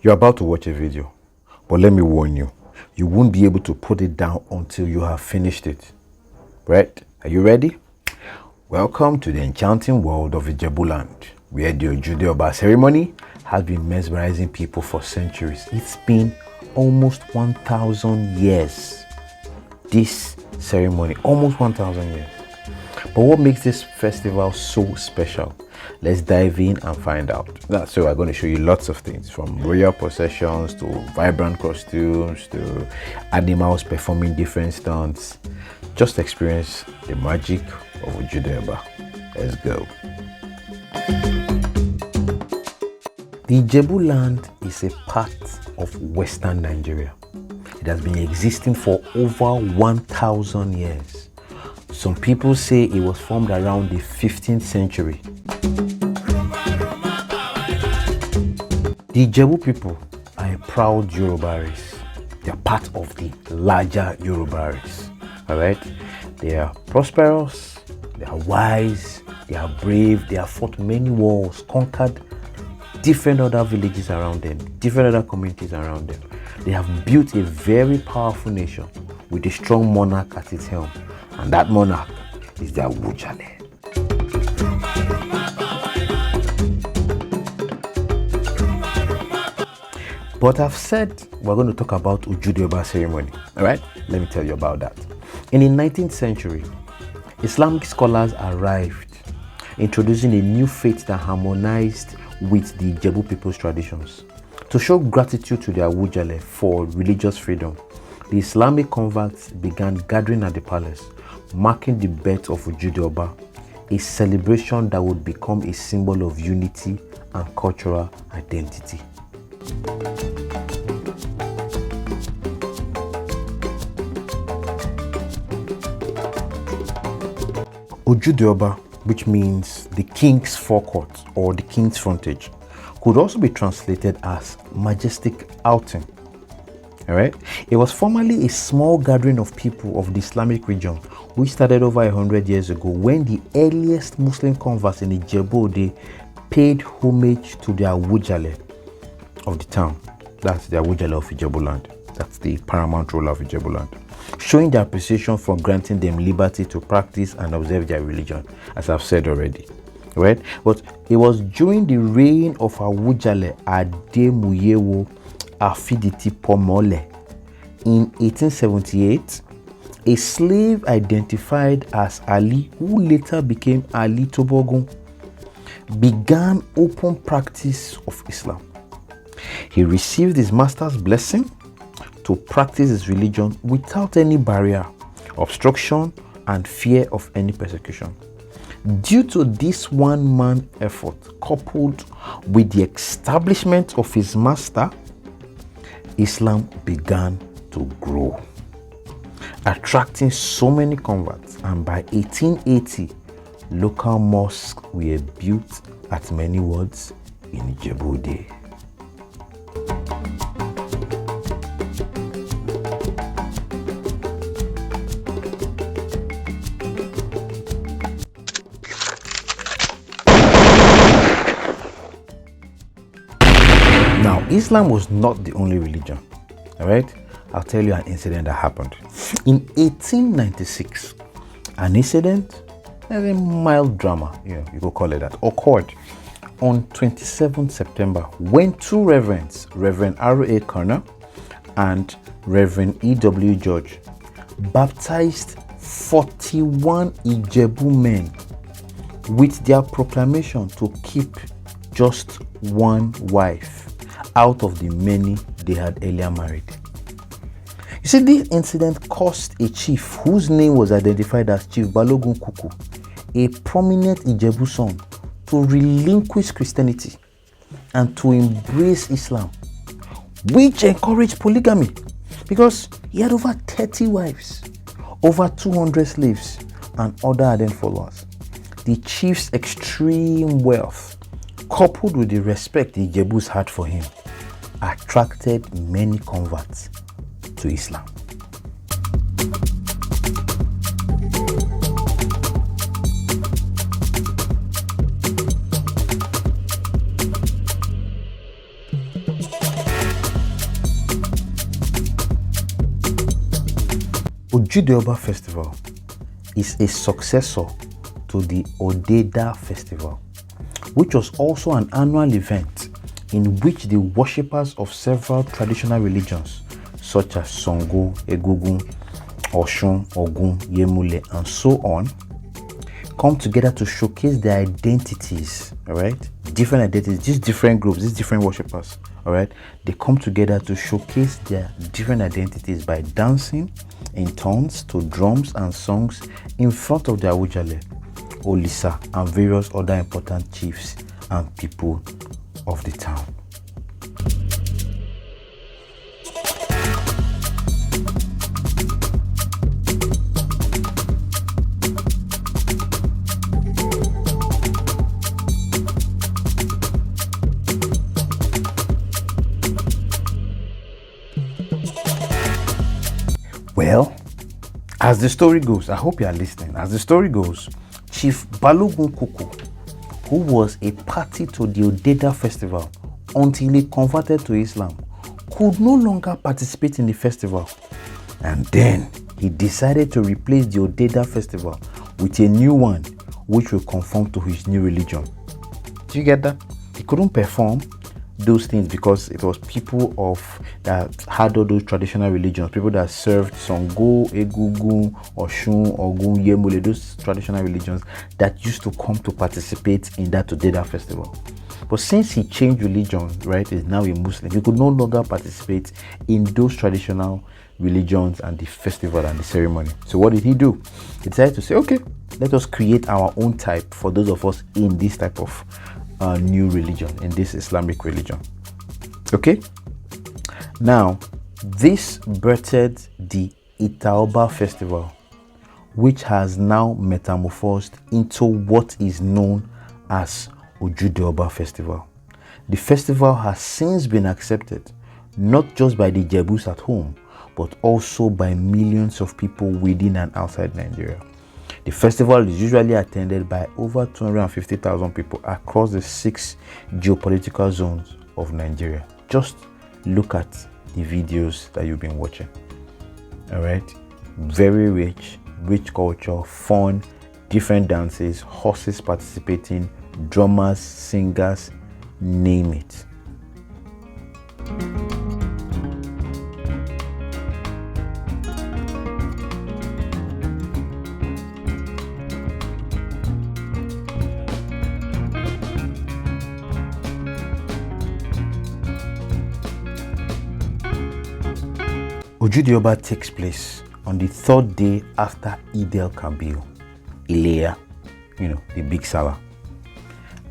You're about to watch a video, but let me warn you, you won't be able to put it down until you have finished it. Right? Are you ready? Welcome to the enchanting world of Ijebuland, where the Ojude Oba ceremony has been mesmerizing people for centuries. It's been almost 1,000 years. This ceremony, almost 1,000 years. But what makes this festival so special? Let's dive in and find out. So I'm going to show you lots of things, from royal processions to vibrant costumes to animals performing different stunts. Just experience the magic of Ojude Oba. Let's go. The Ijebuland is a part of Western Nigeria. It has been existing for over 1,000 years. Some people say it was formed around the 15th century. The Ijebu people are a proud Yoruba race. They are part of the larger Yoruba race. Alright? They are prosperous, they are wise, they are brave, they have fought many wars, conquered different other villages around them, different other communities around them. They have built a very powerful nation with a strong monarch at its helm. And that monarch is the Awujale. But I've said we're going to talk about Ojude Oba ceremony. Alright, let me tell you about that. In the 19th century, Islamic scholars arrived, introducing a new faith that harmonized with the Ijebu people's traditions. To show gratitude to the Awujale for religious freedom, the Islamic converts began gathering at the palace, marking the birth of Ojude Oba, a celebration that would become a symbol of unity and cultural identity. Ojude Oba, which means the king's forecourt or the king's frontage, could also be translated as majestic outing. Alright? It was formerly a small gathering of people of the Islamic region, which started over 100 years ago when the earliest Muslim converts in Ijebu Ode paid homage to the Awujale of the town. That's the Awujale of Ijebuland. That's the paramount ruler of Ijebuland, showing their appreciation for granting them liberty to practice and observe their religion, as I've said already. Right? But it was during the reign of Awujale Ademuyewo Afiditi Pomole in 1878, a slave identified as Ali, who later became Ali Tobogun, began open practice of Islam. He received his master's blessing to practice his religion without any barrier, obstruction, and fear of any persecution. Due to this one-man effort, coupled with the establishment of his master, Islam began to grow, attracting so many converts, and by 1880, local mosques were built at many wards in Ijebu Ode. Now, Islam was not the only religion. All right, I'll tell you an incident that happened. In 1896, an incident, a mild drama, you could call it that, occurred on 27 September when two reverends, Reverend R.A. Connor and Reverend E.W. George, baptized 41 Ijebu men with their proclamation to keep just one wife out of the many they had earlier married. You see, this incident caused a chief whose name was identified as Chief Balogun Kuku, a prominent Ijebu son, to relinquish Christianity and to embrace Islam, which encouraged polygamy, because he had over 30 wives, over 200 slaves, and other ardent followers. The chief's extreme wealth, coupled with the respect the Ijebus had for him, attracted many converts to Islam. Ojude Oba Festival is a successor to the Odeda Festival, which was also an annual event in which the worshippers of several traditional religions such as Sango, Egungun, Osun, Ogun, Yemule, and so on come together to showcase their identities, all right? Different identities, these different groups, these different worshippers, all right? They come together to showcase their different identities by dancing in turns to drums and songs in front of the Awujale, Olisa, and various other important chiefs and people of the town. Well, as the story goes, I hope you are listening. As the story goes, Chief Balogun Kuku, who was a party to the Odeda festival until he converted to Islam, could no longer participate in the festival. And then he decided to replace the Odeda festival with a new one, which will conform to his new religion. Do you get that? He couldn't perform those things because it was people that had all those traditional religions, people that served Sango, Egungun, Osun, Ogun, Yemule, those traditional religions that used to come to participate in that Odeda festival. But since he changed religion, right, is now a Muslim, he could no longer participate in those traditional religions and the festival and the ceremony. So what did he do? He decided to say, okay, let us create our own type for those of us in this type of new religion, in this Islamic religion. Okay, now this birthed the Itaoba festival, which has now metamorphosed into what is known as Ojude Oba festival. The festival has since been accepted not just by the Ijebus at home, but also by millions of people within and outside Nigeria. The festival is usually attended by over 250,000 people across the 6 geopolitical zones of Nigeria. Just look at the videos that you've been watching. All right, very rich culture, fun, different dances, horses participating, drummers, singers, name it. Ojude Oba takes place on the 3rd day after al-Kabir, Ileya, the big Salah.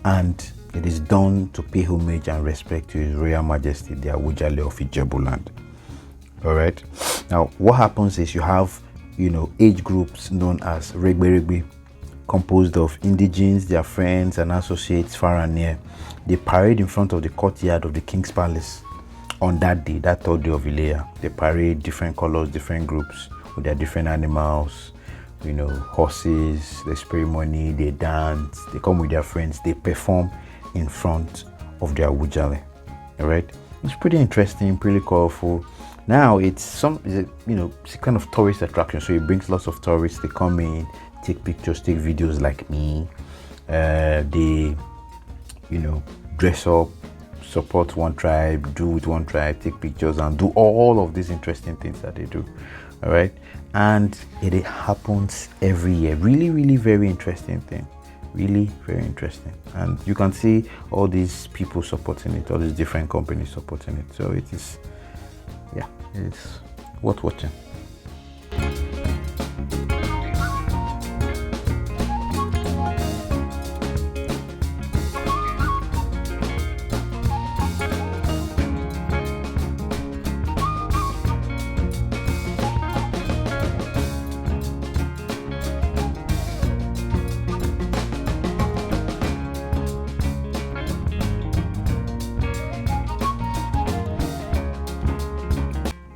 And it is done to pay homage and respect to His Royal Majesty, the Awujale of Ijebuland. All right. Now, what happens is you have, age groups known as Regbe, composed of indigenes, their friends and associates far and near. They parade in front of the courtyard of the King's Palace. On that day, that 3rd day of Ileya, they parade different colors, different groups with their different animals, horses, they spray money, they dance, they come with their friends, they perform in front of their Awujale. All right, it's pretty interesting, pretty colorful. Now it's a kind of tourist attraction, so it brings lots of tourists. They come in, take pictures, take videos like me. They, dress up, support one tribe, do with one tribe, take pictures, and do all of these interesting things that they do. All right, and it happens every year. Really, really very interesting thing. Really very interesting, and you can see all these people supporting it, all these different companies supporting it. So it is, it's worth watching.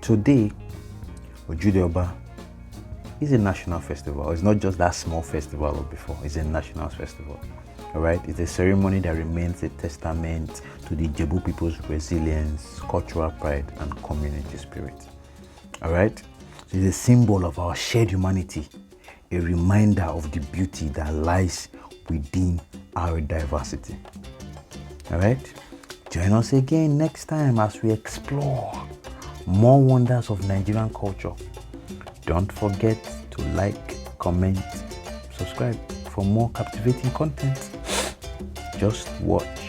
Today, Ojude Oba is a national festival. It's not just that small festival of before. It's a national festival. All right. It's a ceremony that remains a testament to the Ijebu people's resilience, cultural pride, and community spirit. All right. It is a symbol of our shared humanity, a reminder of the beauty that lies within our diversity. All right? Join us again next time as we explore more wonders of Nigerian culture. Don't forget to like, comment, subscribe for more captivating content. Just watch.